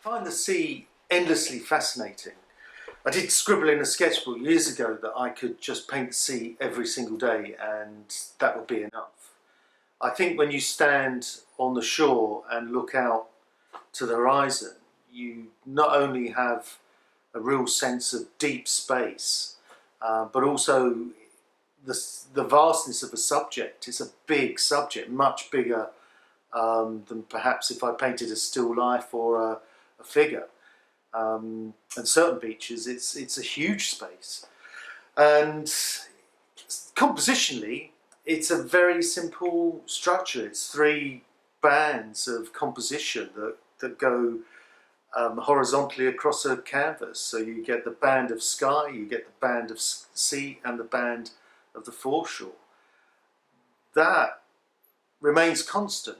I find the sea endlessly fascinating. I did scribble in a sketchbook years ago that I could just paint the sea every single day and that would be enough. I think when you stand on the shore and look out to the horizon, you not only have a real sense of deep space, but also the vastness of a subject. It's a big subject, much bigger than perhaps if I painted a still life or a figure. And certain beaches, it's a huge space. And compositionally, it's a very simple structure. It's 3 bands of composition that go horizontally across a canvas. So you get the band of sky, you get the band of sea, and the band of the foreshore. That remains constant,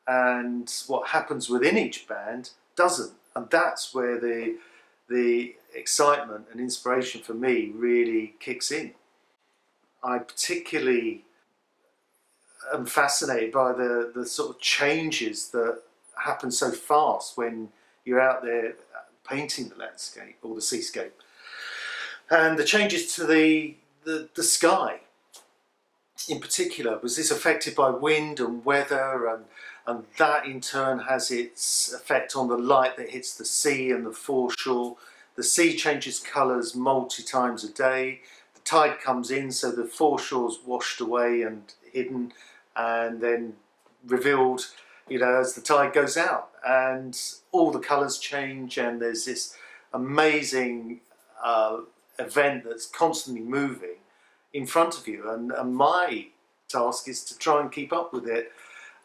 and what happens within each band doesn't. And that's where the excitement and inspiration for me really kicks in. I particularly am fascinated by the sort of changes that happen so fast when you're out there painting the landscape or the seascape. And the changes to the sky in particular. Was this affected by wind and weather, and that in turn has its effect on the light that hits the sea and the foreshore. The sea changes colours multi times a day. The tide comes in, so the foreshore's washed away and hidden and then revealed, as the tide goes out, and all the colours change, and there's this amazing event that's constantly moving in front of you, and my task is to try and keep up with it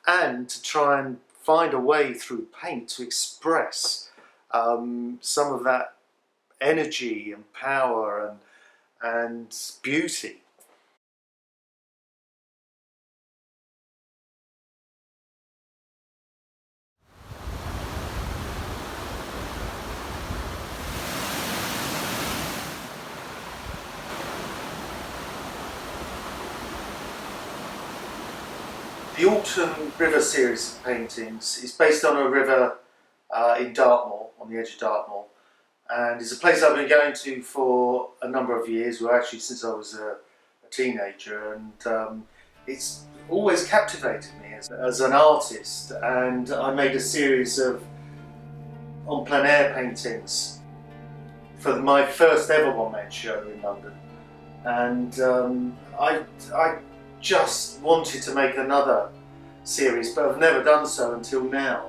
and to try and find a way through paint to express some of that energy and power and beauty. The Autumn River series of paintings is based on a river in Dartmoor, on the edge of Dartmoor, and it's a place I've been going to for a number of years, well actually since I was a teenager, and it's always captivated me as an artist. And I made a series of en plein air paintings for my first ever one-man show in London, and I just wanted to make another series, but I've never done so until now.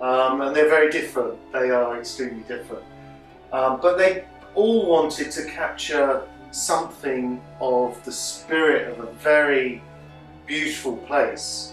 And they're very different, they are extremely different. But they all wanted to capture something of the spirit of a very beautiful place.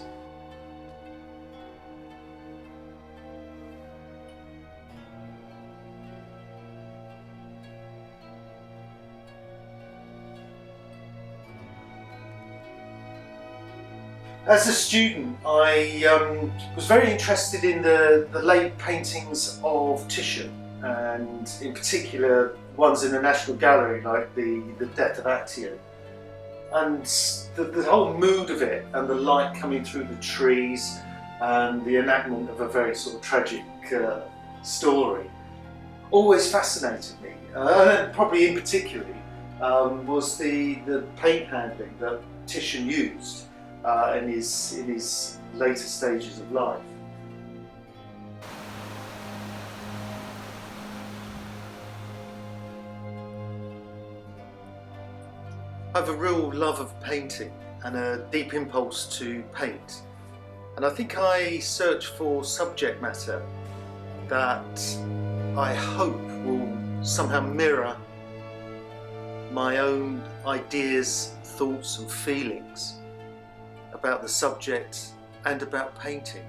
As a student, I was very interested in the late paintings of Titian, and in particular ones in the National Gallery, like the Death of Actaeon. And the whole mood of it, and the light coming through the trees, and the enactment of a very sort of tragic story, always fascinated me. Probably in particular was the paint handling that Titian used in his later stages of life. I have a real love of painting and a deep impulse to paint, and I think I search for subject matter that I hope will somehow mirror my own ideas, thoughts and feelings about the subject and about painting.